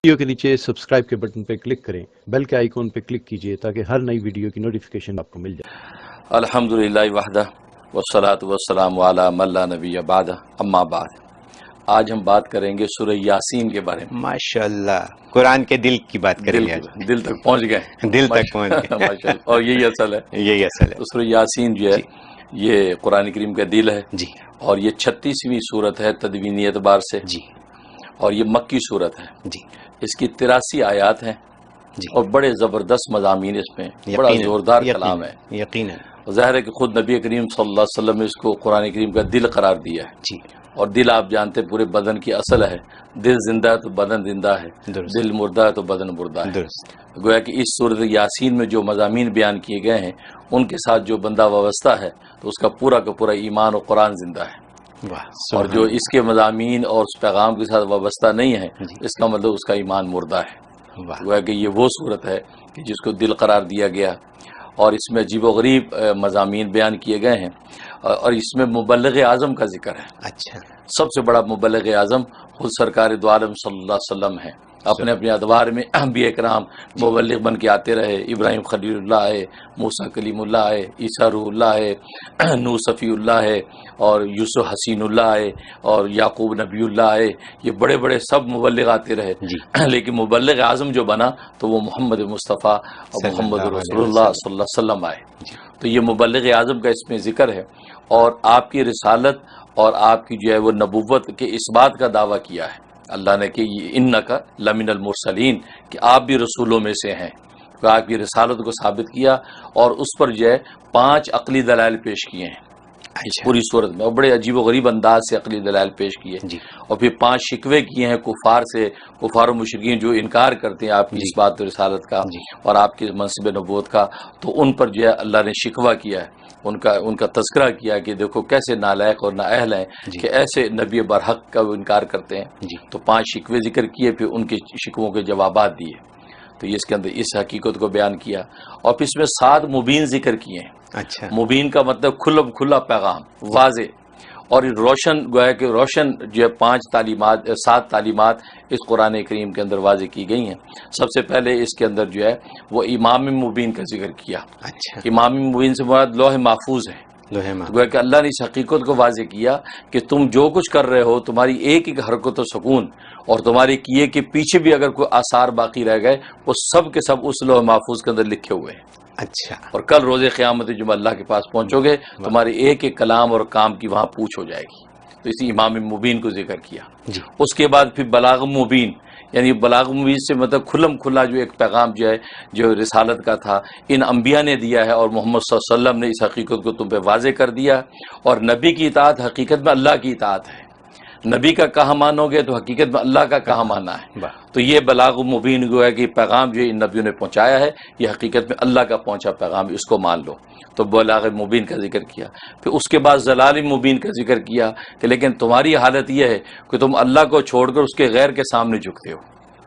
Video کے نیچے subscribe کے بٹن پہ کلک کریں، بیل کے آئیکن پہ کلک کیجئے تاکہ ہر نئی ویڈیو کی نوٹیفیکیشن آپ کو مل جائے۔ الحمدللہ وحدہ والصلاة والسلام علی من لا نبی بعدہ، اما بعد۔ آج ہم بات کریں گے سورہ یاسین کے بارے میں۔ ماشاءاللہ، قرآن کے دل کی بات کریں گے۔ دل تک پہنچ گئے، دل تک پہنچ گئے، ماشاءاللہ، اور یہی اصل ہے، یہی اصل ہے۔ تو سورہ یاسین جو ہے یہ قرآن کریم کا دل ہے جی، اور یہ 36ویں صورت ہے تدوینی اعتبار سے جی، اور یہ مکی صورت ہے۔ جی، اس کی 83 آیات ہیں جی، اور بڑے زبردست مضامین اس میں، بڑا زوردار کلام ہے۔ یقیناً، ظاہر ہے کہ خود نبی کریم صلی اللہ علیہ وسلم نے اس کو قرآن کریم کا دل قرار دیا ہے، جی، اور دل آپ جانتے پورے بدن کی اصل ہے، دل زندہ ہے تو بدن زندہ ہے، درست، دل مردہ ہے تو بدن مردہ ہے۔ درست، گویا کہ اس سورۃ یاسین میں جو مضامین بیان کیے گئے ہیں ان کے ساتھ جو بندہ وابستہ ہے تو اس کا پورا ایمان اور قرآن زندہ ہے، واہ، اور جو اس کے مضامین اور اس پیغام کے ساتھ وابستہ نہیں ہے جی، اس کا مطلب اس کا ایمان مردہ ہے۔ واہ، گویا کہ یہ وہ صورت ہے کہ جس کو دل قرار دیا گیا، اور اس میں عجیب و غریب مضامین بیان کیے گئے ہیں، اور اس میں مبلغ اعظم کا ذکر ہے۔ اچھا، سب سے بڑا مبلغ اعظم خود سرکار دو عالم صلی اللہ علیہ وسلم ہے۔ اپنے اپنے ادوار میں انبیاء کرام مبلغ بن کے آتے رہے، ابراہیم خلیل اللہ ہے، موسیٰ کلیم اللہ ہے، عیسیٰ روح اللہ ہے، نوح صفی اللہ ہے، اور یوسف حسین اللہ ہے، اور یعقوب نبی اللہ ہے۔ یہ بڑے بڑے سب مبلغ آتے رہے، لیکن مبلغ اعظم جو بنا تو وہ محمد مصطفیٰ اور محمد رسول اللہ صلی اللہ علیہ وسلم آئے۔ تو یہ مبلغ اعظم کا اس میں ذکر ہے، اور آپ کی رسالت اور آپ کی جو ہے وہ نبوت کے اس بات کا دعویٰ کیا ہے اللہ نے کہ انکا لمن المرسلین، کہ آپ بھی رسولوں میں سے ہیں۔ تو آپ کی رسالت کو ثابت کیا، اور اس پر جو ہے 5 عقلی دلائل پیش کیے ہیں پوری صورت میں، اور بڑے عجیب و غریب انداز سے عقلی دلائل پیش کیے، اور پھر 5 شکوے کیے ہیں کفار سے، کفار و مشرکین جو انکار کرتے ہیں آپ کی اس بات رسالت کا اور آپ کی منصب نبوت کا، تو ان پر جو ہے اللہ نے شکوہ کیا ہے، ان کا تذکرہ کیا کہ دیکھو کیسے نالائق اور نااہل ہیں کہ ایسے نبی برحق کا وہ انکار کرتے ہیں۔ تو 5 شکوے ذکر کیے، پھر ان کے شکووں کے جوابات دیے، تو یہ اس کے اندر اس حقیقت کو بیان کیا، اور پھر اس میں 7 مبین ذکر کیے ہیں۔ اچھا، مبین کا مطلب کھلا پیغام، واضح، اور روشن، گویا کہ روشن جو ہے 7 تعلیمات اس قرآن کریم کے اندر واضح کی گئی ہیں۔ سب سے پہلے اس کے اندر جو ہے وہ امام مبین کا ذکر کیا۔ اچھا، امام مبین سے مراد لوح محفوظ ہے۔ گویا کہ اللہ نے اس حقیقت کو واضح کیا کہ تم جو کچھ کر رہے ہو، تمہاری ایک ایک حرکت و سکون، اور تمہارے کیے کے پیچھے بھی اگر کوئی آثار باقی رہ گئے، وہ سب کے سب اس لوح محفوظ کے اندر لکھے ہوئے ہیں۔ اچھا، اور کل روز قیامت جب اللہ کے پاس پہنچو گے، تمہارے ایک ایک کلام اور کام کی وہاں پوچھ ہو جائے گی۔ تو اسی امام مبین کو ذکر کیا۔ اس کے بعد پھر بلاغ مبین، یعنی بلاغ مبین سے مطلب کھلا جو ایک پیغام جو ہے جو رسالت کا تھا، ان انبیاء نے دیا ہے، اور محمد صلی اللہ علیہ وسلم نے اس حقیقت کو تم پہ واضح کر دیا، اور نبی کی اطاعت حقیقت میں اللہ کی اطاعت ہے۔ نبی کا کہا مانو گے تو حقیقت میں اللہ کا کہا ماننا ہے۔ تو یہ بلاغ مبین گویا کہ پیغام جو ان نبیوں نے پہنچایا ہے، یہ حقیقت میں اللہ کا پہنچا پیغام، اس کو مان لو۔ تو بلاغ مبین کا ذکر کیا۔ پھر اس کے بعد ضلال مبین کا ذکر کیا کہ لیکن تمہاری حالت یہ ہے کہ تم اللہ کو چھوڑ کر اس کے غیر کے سامنے جھکتے ہو،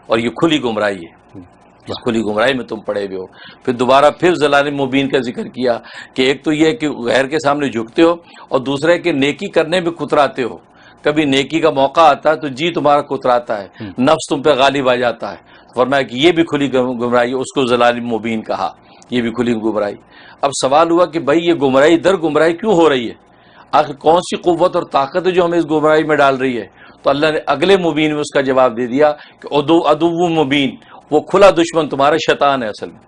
اور یہ کھلی گمراہی ہے، اس کھلی گمراہی میں تم پڑے ہوئے ہو۔ پھر دوبارہ ضلال مبین کا ذکر کیا کہ ایک تو یہ کہ غیر کے سامنے جھکتے ہو، اور دوسرا ہے کہ نیکی کرنے میں کتراتے ہو۔ کبھی نیکی کا موقع آتا ہے تو جی تمہارا کتراتا ہے، نفس تم پہ غالب آ جاتا ہے۔ فرمایا کہ یہ بھی کھلی گمراہی، اس کو ضلال مبین کہا، یہ بھی کھلی گمراہی۔ اب سوال ہوا کہ بھائی یہ گمراہی در گمراہی کیوں ہو رہی ہے؟ آخر کون سی قوت اور طاقت ہے جو ہمیں اس گمراہی میں ڈال رہی ہے؟ تو اللہ نے اگلے مبین میں اس کا جواب دے دیا کہ عدو مبین، وہ کھلا دشمن تمہارا شیطان ہے۔ اصل میں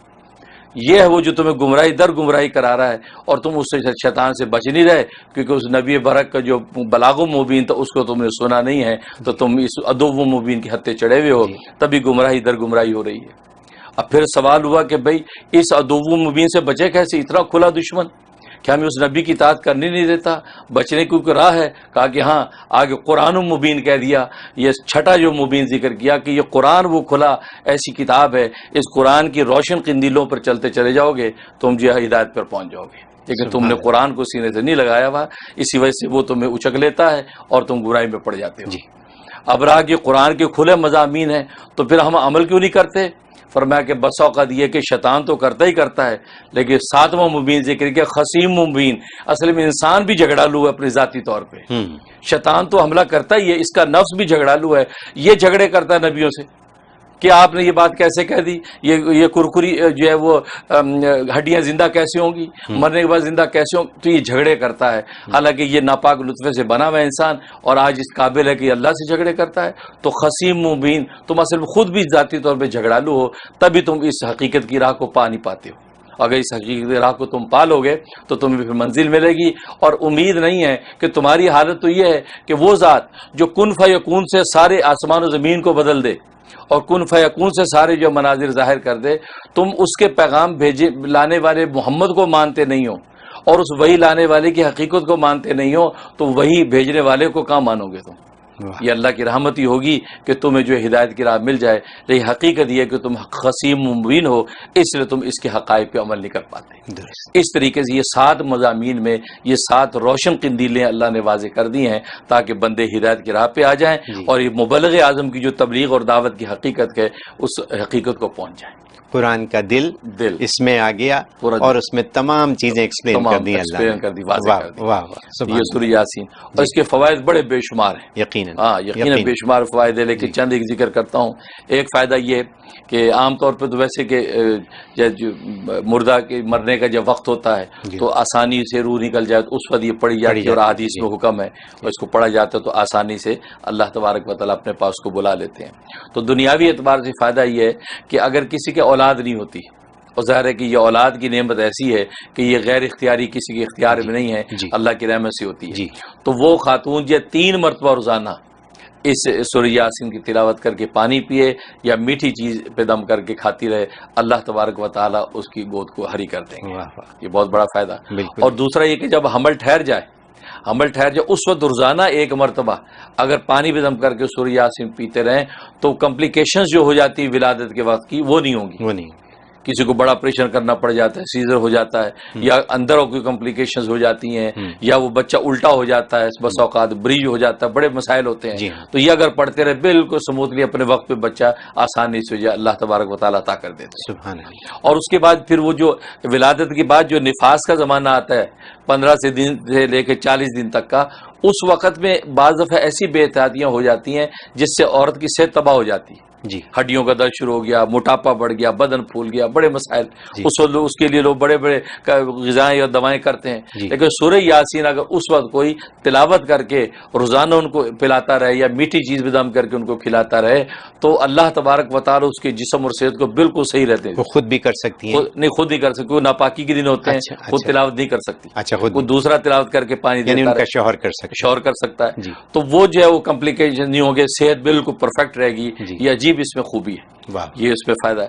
یہ ہے وہ جو تمہیں گمراہی در گمراہی کرا رہا ہے، اور تم اس سے شیطان سے بچ نہیں رہے، کیونکہ اس نبی برک کا جو بلاغ مبین تھا اس کو تم نے سنا نہیں ہے، تو تم اس عدو مبین کے ہتھے چڑھے ہوئے ہو، تبھی گمراہی در گمراہی ہو رہی ہے۔ اب پھر سوال ہوا کہ بھئی اس عدو مبین سے بچے کیسے؟ اتنا کھلا دشمن، کیا ہمیں اس نبی کی اطاعت کرنے نہیں دیتا؟ بچنے کی کوئی راہ ہے؟ کہا کہ ہاں، آگے قرآن مبین کہہ دیا۔ یہ 6 جو مبین ذکر کیا کہ یہ قرآن وہ کھلا ایسی کتاب ہے، اس قرآن کی روشن قندیلوں پر چلتے چلے جاؤ گے تم جو ہے ہدایت پر پہنچ جاؤ گے، لیکن تم نے قرآن کو سینے سے نہیں لگایا ہوا، اسی وجہ سے وہ تمہیں اچک لیتا ہے اور تم گمراہی میں پڑ جاتے ہو۔ اب رہا کہ قرآن کے کھلے مضامین ہیں تو پھر ہم عمل کیوں نہیں کرتے؟ فرمایا کہ بس اوقات یہ کہ شیطان تو کرتا ہی کرتا ہے، لیکن 7واں مبین ذکر کیا خصیم مبین، اصل میں انسان بھی جھگڑالو ہے اپنے ذاتی طور پہ۔ شیطان تو حملہ کرتا ہی ہے، اس کا نفس بھی جھگڑالو ہے، یہ جھگڑے کرتا ہے نبیوں سے، کہ آپ نے یہ بات کیسے کہہ دی, یہ کرکری جو ہے وہ ہڈیاں زندہ کیسے ہوں گی, مرنے کے بعد زندہ کیسے ہوں, تو یہ جھگڑے کرتا ہے. حالانکہ یہ ناپاک لطفے سے بنا ہوا انسان اور آج اس قابل ہے کہ اللہ سے جھگڑے کرتا ہے. تو خصیم مبین, تم اصل میں خود بھی ذاتی طور پہ جھگڑالو ہو, تبھی تم اس حقیقت کی راہ کو پا نہیں پاتے ہو. اگر اس حقیقت راہ کو تم پالو گے تو تمہیں پھر منزل ملے گی. اور امید نہیں ہے کہ تمہاری حالت تو یہ ہے کہ وہ ذات جو کن فیکون سے سارے آسمان و زمین کو بدل دے اور کن فیکون سے سارے جو مناظر ظاہر کر دے, تم اس کے پیغام بھیجے لانے والے محمد کو مانتے نہیں ہو اور اس وہی لانے والے کی حقیقت کو مانتے نہیں ہو, تو وہی بھیجنے والے کو کہاں مانو گے تم؟ یہ اللہ کی رحمت ہی ہوگی کہ تمہیں جو ہدایت کی راہ مل جائے. لیکن حقیقت یہ ہے کہ تم خصیم مبین ہو, اس لیے تم اس کے حقائق پہ عمل نہیں کر پاتے. اس طریقے سے یہ 7 مضامین میں یہ 7 روشن قندیلیں اللہ نے واضح کر دی ہیں تاکہ بندے ہدایت کی راہ پہ آ جائیں اور یہ مبلغ اعظم کی جو تبلیغ اور دعوت کی حقیقت ہے اس حقیقت کو پہنچ جائیں. قرآن کا دل اس میں آ گیا اور اس میں تمام چیزیں ایکسپلین کر دی اللہ نے. واہ واہ, یہ سورہ یاسین, اور اس کے فوائد بڑے بے شمار ہیں. یقیناً یقیناً بے شمار فوائد ہے, لیکن چند ایک ذکر کرتا ہوں. ایک فائدہ یہ کہ عام طور پہ تو ویسے کہ مردہ کے مرنے کا جب وقت ہوتا ہے تو آسانی سے روح نکل جائے تو اس وقت یہ پڑھی جاتی ہے, اور حدیث میں حکم ہے اور اس کو پڑھا جاتا ہے تو آسانی سے اللہ تبارک و تعالیٰ اپنے پاس کو بلا لیتے ہیں. تو دنیاوی اعتبار سے فائدہ یہ ہے کہ اگر کسی کے اولاد نہیں ہوتی, اور ظاہر ہے کہ یہ اولاد کی نعمت ایسی ہے کہ یہ غیر اختیاری کسی کے اختیار میں نہیں ہے, اللہ کی رحمت سے ہوتی ہے, تو وہ خاتون جو 3 مرتبہ روزانہ اس سورہ یاسین کی تلاوت کر کے پانی پیے یا میٹھی چیز پہ دم کر کے کھاتی رہے, اللہ تبارک و تعالیٰ اس کی گود کو ہری کر دیں گے. یہ بہت بڑا فائدہ. اور دوسرا یہ کہ جب حمل ٹھہر جائے اس وقت روزانہ 1 مرتبہ اگر پانی پہ دم کر کے سورہ یاسین پیتے رہیں تو کمپلیکیشنز جو ہو جاتی ہے ولادت کے وقت کی وہ نہیں ہوں گی. کسی کو بڑا آپریشن کرنا پڑ جاتا ہے, سیزر ہو جاتا ہے, یا اندر کوئی کمپلیکیشنز ہو جاتی ہیں, یا وہ بچہ الٹا ہو جاتا ہے, بس اوقات بریج ہو جاتا ہے, بڑے مسائل ہوتے ہیں. تو یہ اگر پڑھتے رہے بالکل سموتھلی اپنے وقت پہ بچہ آسانی سے اللہ تبارک و تعالیٰ عطا کر دیتے ہیں. اور اس کے بعد پھر وہ جو ولادت کے بعد جو نفاس کا زمانہ آتا ہے 15 دن سے لے کے 40 دن تک کا, اس وقت میں بعض دفعہ ایسی بے احتیاطیاں ہو جاتی ہیں جس سے عورت کی صحت تباہ ہو جاتی ہے. ہڈیوں کا درد شروع ہو گیا, موٹاپا بڑھ گیا, بدن پھول گیا, بڑے مسائل. اس کے لیے لوگ بڑے بڑے غذائیں اور دوائیں کرتے ہیں. لیکن سورہ یاسین اگر اس وقت کوئی تلاوت کر کے روزانہ ان کو پلاتا رہے یا میٹھی چیز بھی دم کر کے ان کو کھلاتا رہے تو اللہ تبارک و تعالیٰ اس کے جسم اور صحت کو بالکل صحیح رہتے ہیں. وہ خود بھی کر سکتی ہے؟ نہیں, خود نہیں کر سکتی. وہ ناپاکی کے دن ہوتے ہیں, خود تلاوت نہیں کر سکتی. وہ دوسرا تلاوت کر کے پانی دیتا ہے, شوہر کر سکتا ہے. تو وہ جو ہے وہ کمپلیکیشن نہیں ہوں گے, صحت بالکل پرفیکٹ رہے گی. یہ عجیب اس میں خوبی ہے, یہ اس میں فائدہ ہے.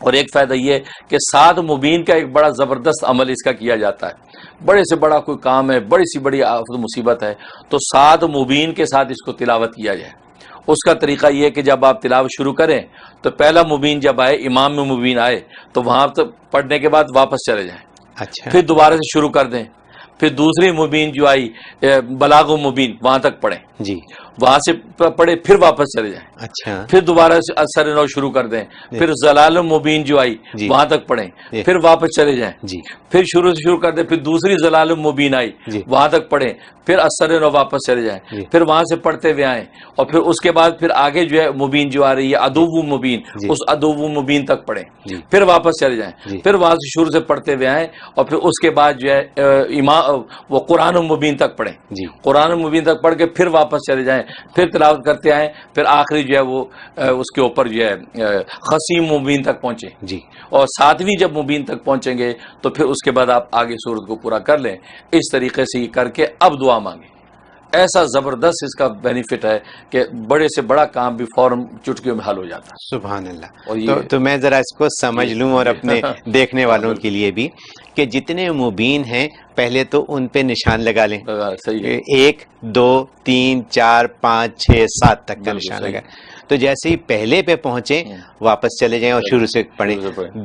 اور ایک فائدہ یہ کہ 7 مبین کا ایک بڑا زبردست عمل اس کا کیا جاتا ہے. بڑے سے بڑا کوئی کام ہے, بڑی سی بڑی آفت مصیبت ہے, تو 7 مبین کے ساتھ اس کو تلاوت کیا جائے. اس کا طریقہ یہ ہے کہ جب آپ تلاوت شروع کریں تو پہلا مبین جب آئے, امام میں مبین آئے تو وہاں پڑھنے کے بعد واپس چلے جائیں. پھر دوبارہ سے شروع کر دیں. پھر دوسری مبین جو آئی بلاغ مبین, وہاں تک پڑھیں, وہاں سے پڑھے پھر واپس چلے جائیں. پھر دوبارہ سے اثر نو شروع کر دیں. پھر ضلال مبین جو آئی وہاں تک پڑھیں, پھر واپس چلے جائیں. پھر شروع سے شروع کر دیں. پھر دوسری ضلال مبین آئی, وہاں تک پڑھیں, پھر اثر نو واپس چلے جائیں. پھر وہاں سے پڑھتے ہوئے آئیں, اور پھر اس کے بعد پھر آگے جو ہے مبین جو آ رہی ہے ادو مبین, اس ادو مبین تک پڑھیں, پھر واپس چلے جائیں. پھر وہاں سے شروع سے پڑھتے ہوئے آئیں, اور پھر اس کے بعد جو ہے وہ قرآن مبین تک پڑھیں. قرآن مبین تک پڑھ کے پھر واپس چلے جائیں, پھر تلاوت کرتے آئیں. پھر آخری جو ہے وہ اس کے اوپر جو ہے خصیم مبین تک پہنچے. اور 7ویں جب مبین تک پہنچیں گے تو پھر اس کے بعد آپ آگے سورت کو پورا کر لیں. اس طریقے سے یہ کر کے اب دعا مانگیں. ایسا زبردست اس کا بینیفٹ ہے کہ بڑے سے بڑا کام بھی فوراً چٹکیوں میں حل ہو جاتا ہے. سبحان اللہ. تو میں ذرا اس کو سمجھ لوں اور اپنے دیکھنے والوں کے لیے بھی کہ جتنے مبین ہیں پہلے تو ان پہ نشان لگا لیں. 1 2 3 4 5 6 7 تک کا نشان لگا. تو جیسے ہی پہلے پہ پہنچیں واپس چلے جائیں اور شروع سے پڑھیں.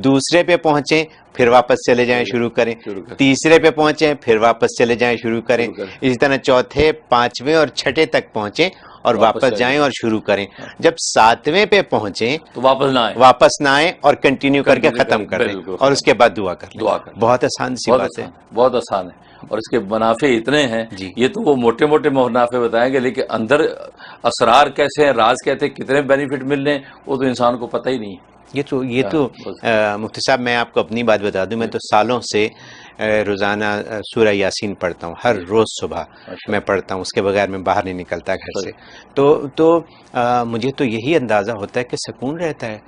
دوسرے پہ پہنچیں پھر واپس چلے جائیں شروع کریں. تیسرے پہ پہنچیں پھر واپس چلے جائیں شروع کریں. اسی طرح چوتھے 5ویں اور 6ٹھے تک پہنچیں اور واپس جائیں اور شروع کریں. جب 7ویں پہ پہنچیں تو واپس نہ آئیں اور کنٹینیو کر کے ختم کر دیں اور اس کے بعد دعا کر لیں. بہت آسان سی بات ہے, بہت آسان ہے. اور اس کے منافع اتنے ہیں, یہ تو وہ موٹے موٹے منافع بتائیں گے, لیکن اندر اسرار کیسے ہیں, راز کہتے ہیں, کتنے بینیفٹ مل رہے ہیں, وہ تو انسان کو پتہ ہی نہیں ہے. یہ تو مفتی صاحب میں آپ کو اپنی بات بتا دوں, میں تو سالوں سے روزانہ سورہ یاسین پڑھتا ہوں, ہر روز صبح میں پڑھتا ہوں, اس کے بغیر میں باہر نہیں نکلتا گھر سے. تو مجھے تو یہی اندازہ ہوتا ہے کہ سکون رہتا ہے.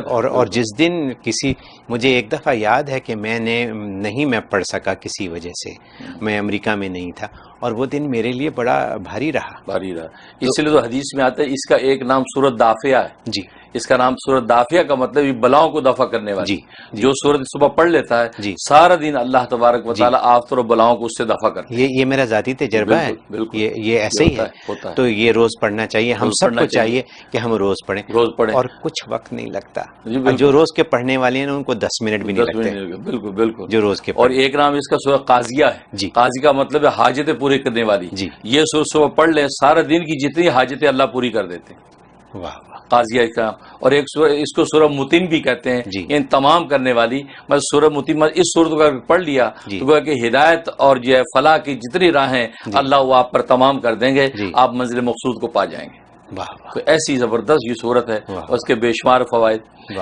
اور جس دن مجھے ایک دفعہ یاد ہے کہ میں پڑھ سکا کسی وجہ سے, میں امریکہ میں نہیں تھا, اور وہ دن میرے لیے بڑا بھاری رہا. اس لیے تو حدیث میں آتا ہے اس کا ایک نام سورۃ دافیہ ہے. جی, اس کا نام سورۃ دافیہ کا مطلب یہ بلاؤں کو دفع کرنے والی. جو سورۃ صبح پڑھ لیتا ہے سارا دن اللہ تبارک و تعالیٰ آفت اور بلاؤں کو اس سے دفع کرتا ہے. یہ میرا ذاتی تجربہ ہے, یہ ایسے ہی ہے. تو یہ روز پڑھنا چاہیے, ہم سب کو چاہیے کہ ہم روز پڑھیں, اور کچھ وقت نہیں لگتا. جو روز کے پڑھنے والے ہیں ان کو 10 منٹ بھی نہیں لگتے. بالکل جو روز کے. اور ایک نام اس کا سورۃ قاضیہ ہے. قاضی کا مطلب ہے حاجتیں پوری کرنے والی. یہ سورۃ صبح پڑھ لیں, سارا دن کی جتنی حاجتیں اللہ پوری کر دیتے ہیں. قاضیہ کا. اور ایک اس کو سورہ متم بھی کہتے ہیں, ان تمام کرنے والی. میں سورہ متم اس سورت کو پڑھ لیا تو گویا کہ ہدایت اور جو ہے فلاح کی جتنی راہیں اللہ وہ آپ پر تمام کر دیں گے, آپ منزل مقصود کو پا جائیں گے. تو ایسی زبردست یہ صورت ہے, اور اس کے بے شمار فوائد.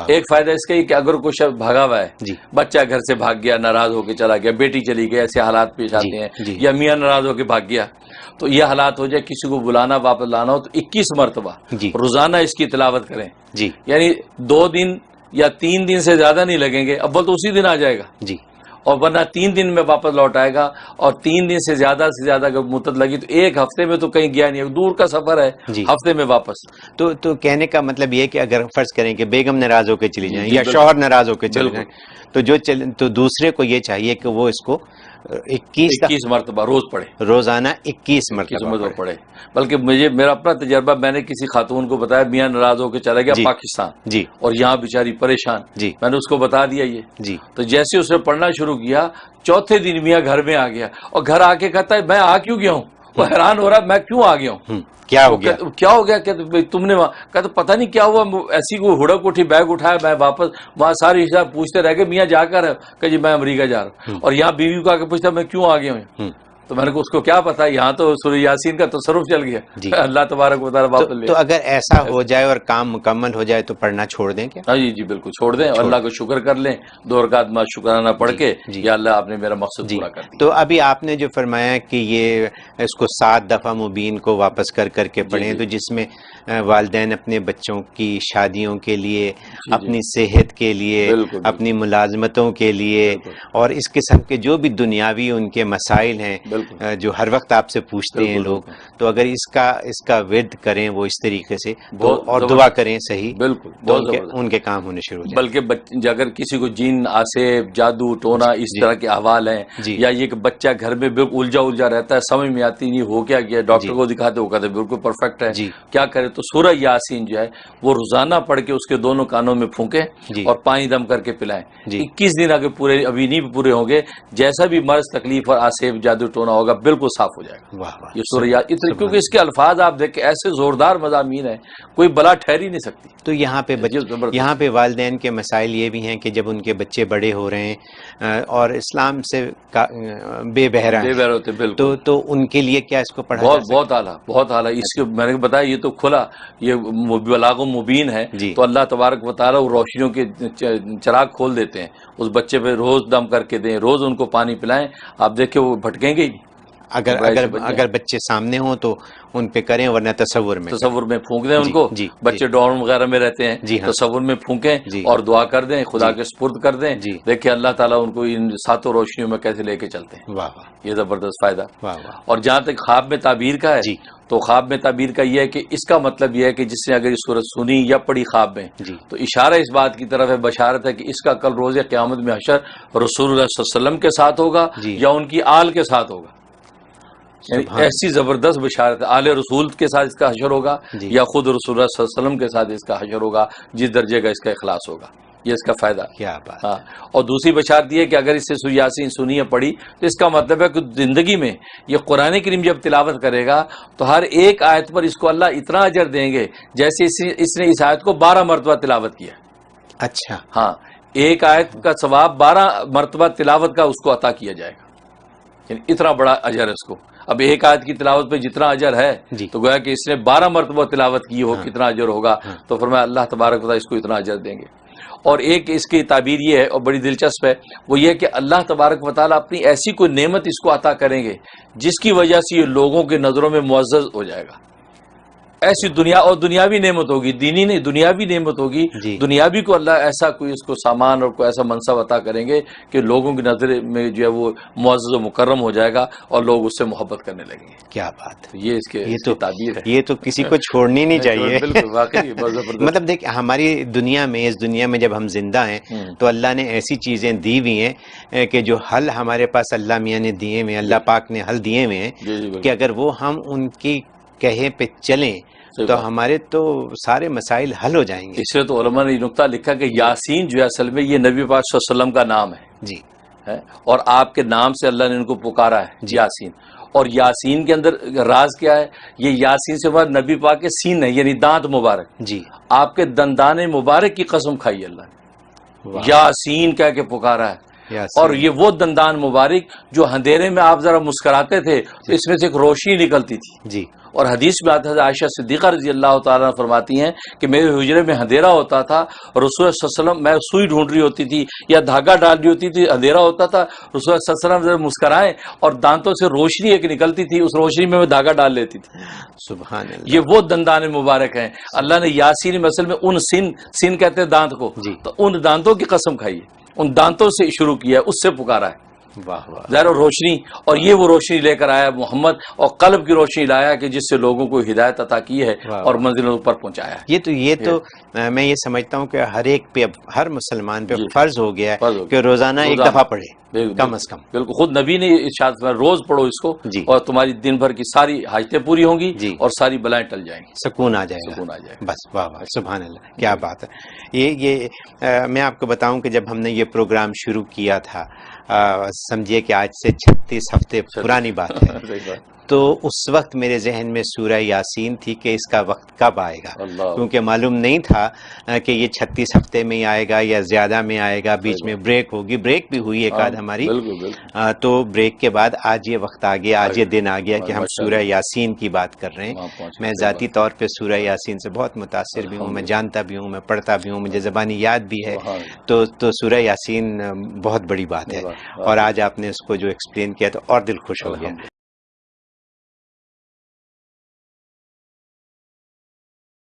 ایک فائدہ اس کا یہ کہ اگر کوئی شخص بھاگا ہوا ہے, بچہ گھر سے بھاگ گیا, ناراض ہو کے چلا گیا, بیٹی چلی گئی, ایسے حالات پیش آتے ہیں, یا میاں ناراض ہو کے بھاگ گیا, تو یہ حالات ہو جائے, کسی کو بلانا واپس لانا ہو, تو 21 مرتبہ روزانہ اس کی تلاوت کریں. یعنی 2 دن یا 3 دن سے زیادہ نہیں لگیں گے, اول تو اسی دن آ جائے گا, اور ورنہ 3 دن میں واپس لوٹ آئے گا. اور 3 دن سے زیادہ اگر مدت لگی تو 1 ہفتے میں تو کہیں گیا نہیں, دور کا سفر ہے, ہفتے میں واپس. تو کہنے کا مطلب یہ کہ اگر فرض کریں کہ بیگم ناراض ہو کے چلی جائیں یا شوہر ناراض ہو کے چلے جائیں, تو دوسرے کو یہ چاہیے کہ وہ اس کو 21 مرتبہ روز پڑھے, روزانہ 21 مرتبہ پڑھے. بلکہ میرا اپنا تجربہ, میں نے کسی خاتون کو بتایا, میاں ناراض ہو کے چلا گیا پاکستان, اور یہاں بیچاری پریشان. میں نے اس کو بتا دیا یہ, تو جیسے اس نے پڑھنا شروع کیا, چوتھے دن میاں گھر میں آ گیا, اور گھر آ کے کہتا ہے میں آ کیوں گیا ہوں. وہ حیران ہو رہا ہے میں کیوں آ گیا ہوں, کیا ہو گیا, کہ تم نے کہا پتہ نہیں کیا ہوا, ایسی کوئی ہڑک اٹھی, بیگ اٹھایا, میں واپس وہاں ساری حساب پوچھتے رہ گئے, میاں جا کر کہ جی میں امریکہ جا رہا ہوں. اور یہاں بیوی کو آ کے پوچھتا میں کیوں آ گیا ہوں, تو میں نے کہا اس کو کیا پتا, یہاں تو سورہ یاسین کا تصرف چل گیا. اللہ تبارک و تعالیٰ واپس لے. تو اگر ایسا ہو جائے اور کام مکمل ہو جائے تو پڑھنا چھوڑ دیں کیا؟ جی بالکل چھوڑ دیں, اور اللہ کو شکر کر لیں, 2 رکعت میں شکرانہ پڑھ کے, یا اللہ آپ نے میرا مقصد پورا کر دیا. تو ابھی آپ نے جو فرمایا کہ یہ اس کو 7 دفعہ مبین کو واپس کر کے پڑھیں, تو جس میں والدین اپنے بچوں کی شادیوں کے لیے, اپنی صحت کے لیے, اپنی ملازمتوں کے لیے, اور اس قسم کے جو بھی دنیاوی ان کے مسائل ہیں جو ہر وقت آپ سے پوچھتے ہیں لوگ, تو اگر اس کا ورد کریں وہ اس طریقے سے, اور دعا کریں صحیح, بالکل ان کے کام ہونے شروع ہو جائیں. بلکہ اگر کسی کو جن, آسیب, جادو ٹونا اس طرح کے احوال ہیں, یا یہ کہ بچہ گھر میں بالکل الجھا رہتا ہے, سمجھ میں آتی نہیں ہو کیا گیا, ڈاکٹر کو دکھاتے, وہ کہتے بالکل پرفیکٹ ہے, کیا کرے, تو سورہ یاسین جو ہے وہ روزانہ پڑھ کے اس کے دونوں کانوں میں پھونکیں, اور پانی دم کر کے پلائیں. 21 دن اگر پورے ابھی نہیں پورے ہوں گے, جیسا بھی مرض, تکلیف اور آسیب, جادو ٹونا ہوگا بالکل صاف ہو جائے گا. یہ سورہ یاسین, کیونکہ اس کے الفاظ آپ دیکھیں ایسے زوردار مضامین ہیں, کوئی بلا ٹھہر ہی نہیں سکتی. تو یہاں پہ والدین کے مسائل یہ بھی ہیں کہ جب ان کے بچے بڑے ہو رہے ہیں اور اسلام سے بے بہرا ہیں, تو ان کے لیے کیا اس کو پڑھا بہت اعلیٰ. اس کے میں نے بتایا یہ تو کھلا, یہ بلاغ مبین ہے, تو اللہ تبارک و تعالیٰ روشنیوں کے چراغ کھول دیتے ہیں. اس بچے پہ روز دم کر کے دیں, روز ان کو پانی پلائیں, آپ دیکھیں وہ بھٹکیں گے ہی. اگر بچے سامنے ہوں تو ان پہ کریں, ورنہ تصور میں پھونک دیں ان کو. بچے ڈورم وغیرہ میں رہتے ہیں, تصور میں پھونکیں اور دعا کر دیں, خدا کے سپرد کر دیں. دیکھیں اللہ تعالیٰ ان کو ان 7 روشنیوں میں کیسے لے کے چلتے ہیں. یہ زبردست فائدہ. اور جہاں تک خواب میں تعبیر کا ہے, تو خواب میں تعبیر کا یہ ہے کہ اس کا مطلب یہ ہے کہ جس نے اگر یہ صورت سنی یا پڑھی خواب میں, تو اشارہ اس بات کی طرف ہے, بشارت ہے کہ اس کا کل روز قیامت میں حشر رسول اللہ صلی اللہ علیہ وسلم کے ساتھ ہوگا, یا ان کی آل کے ساتھ ہوگا. یعنی ایسی زبردست بشارت ہے, آل رسول کے ساتھ اس کا حشر ہوگا, یا خود رسول اللہ صلی اللہ علیہ وسلم کے ساتھ اس کا حشر ہوگا, جس درجے کا اس کا اخلاص ہوگا. یہ اس کا فائدہ. کیا بات. ہاں. اور دوسری بشارت یہ ہے کہ اگر اس سے سورہ یاسین سنی ہے پڑھی تو اس کا مطلب ہے کہ زندگی میں یہ قرآن کریم جب تلاوت کرے گا تو ہر ایک آیت پر اس کو اللہ اتنا اجر دیں گے جیسے اس نے اس آیت کو 12 مرتبہ تلاوت کیا. اچھا. ہاں, ایک آیت کا ثواب 12 مرتبہ تلاوت کا اس کو عطا کیا جائے گا, یعنی اتنا بڑا اجر ہے اس کو. اب ایک آیت کی تلاوت پہ جتنا اجر ہے تو گویا کہ اس نے 12 مرتبہ تلاوت کی ہو, کتنا اجر ہوگا. تو فرمایا اللہ تبارک و تعالیٰ اس کو اتنا اجر دیں گے. اور ایک اس کی تعبیر یہ ہے اور بڑی دلچسپ ہے, وہ یہ کہ اللہ تبارک و تعالیٰ اپنی ایسی کوئی نعمت اس کو عطا کریں گے جس کی وجہ سے یہ لوگوں کے نظروں میں معزز ہو جائے گا. ایسی دنیا اور دنیاوی نعمت ہوگی, دینی نہیں دنیاوی نعمت ہوگی. دنیاوی کو اللہ ایسا کوئی اس کو سامان اور کوئی ایسا منصب عطا کریں گے کہ لوگوں کی نظر میں جو ہے وہ معزز و مکرم ہو جائے گا اور لوگ اس سے محبت کرنے لگیں گے. کیا بات. یہ اس کے یہ تو تعبیر ہے, یہ تو کسی کو چھوڑنی نہیں چاہیے. بالکل واقعی مطلب دیکھ ہماری دنیا میں, اس دنیا میں جب ہم زندہ ہیں تو اللہ نے ایسی چیزیں دی ہوئی ہیں کہ جو حل ہمارے پاس اللہ میاں نے دیے ہوئے ہیں, اللہ پاک نے حل دیے ہوئے ہیں کہ اگر وہ ہم ان کی کہے پہ چلیں تو ہمارے تو سارے مسائل حل ہو جائیں گے. اس لیے تو علماء نے یہ نقطہ لکھا کہ یاسین جو ہے اصل میں یہ نبی پاک صلی اللہ علیہ وسلم کا نام ہے. جی. اور آپ کے نام سے اللہ نے ان کو پکارا ہے یاسین. اور یاسین کے اندر راز کیا ہے, یہ یاسین سے بعد نبی پاک کے سین ہے یعنی دانت مبارک. جی. آپ کے دندان مبارک کی قسم کھائی اللہ نے, یاسین کہہ کے پکارا ہے. اور یہ وہ دندان مبارک جو اندھیرے میں آپ ذرا مسکراتے تھے تو اس میں سے ایک روشنی نکلتی تھی. جی. اور حدیث میں آتا ہے عائشہ صدیقہ رضی اللہ تعالیٰ فرماتی ہیں کہ میرے حجرے میں اندھیرا ہوتا تھا, رسول صلی اللہ علیہ وسلم, میں سوئی ڈھونڈ رہی ہوتی تھی یا دھاگا ڈال رہی ہوتی تھی, اندھیرا ہوتا تھا, رسول صلی اللہ علیہ وسلم مسکرائیں اور دانتوں سے روشنی ایک نکلتی تھی, اس روشنی میں دھاگا ڈال لیتی تھی. سبحان اللہ. یہ وہ دندان مبارک ہیں. اللہ نے یاسین مثل میں ان سن کہتے ہیں دانت کو, تو ان دانتوں کی قسم کھائی ہے, ان دانتوں سے شروع کیا ہے, اس سے پکارا ہے. ظاہر روشنی, اور یہ وہ روشنی لے کر آیا محمد, اور قلب کی روشنی لایا کہ جس سے لوگوں کو ہدایت عطا کی ہے اور منزلوں پر پہنچایا ہے. یہ تو میں یہ سمجھتا ہوں کہ ہر ایک پہ, ہر مسلمان پہ فرض ہو گیا ہے کہ روزانہ ایک دفعہ پڑھے کم از کم. بالکل, خود نبی نے ارشاد فرمایا روز پڑھو اس کو اور تمہاری دن بھر کی ساری حاجتیں پوری ہوں گی اور ساری بلائیں ٹل جائیں گی, سکون آ جائے گا. بس واہ واہ سبحان اللہ, کیا بات ہے. یہ میں آپ کو بتاؤں کہ جب ہم نے یہ پروگرام شروع کیا تھا, سمجھیے کہ آج سے 36 ہفتے پرانی بات ہے, تو اس وقت میرے ذہن میں سورہ یاسین تھی کہ اس کا وقت کب آئے گا, کیونکہ معلوم نہیں تھا کہ یہ 36 ہفتے میں ہی آئے گا یا زیادہ میں آئے گا. بیچ میں بریک ہوگی, بریک بھی ہوئی ایک آدھ ہماری, تو بریک کے بعد آج یہ وقت آ گیا, آج یہ دن آ گیا کہ ہم سورہ یاسین کی بات کر رہے ہیں. میں ذاتی طور پہ سورہ یاسین سے بہت متاثر بھی ہوں, میں جانتا بھی ہوں, میں پڑھتا بھی ہوں, مجھے زبانی یاد بھی ہے. تو سورہ یاسین بہت بڑی بات ہے, اور آج آپ نے اس کو جو ایکسپلین کیا تو اور دل خوش ہو گیا.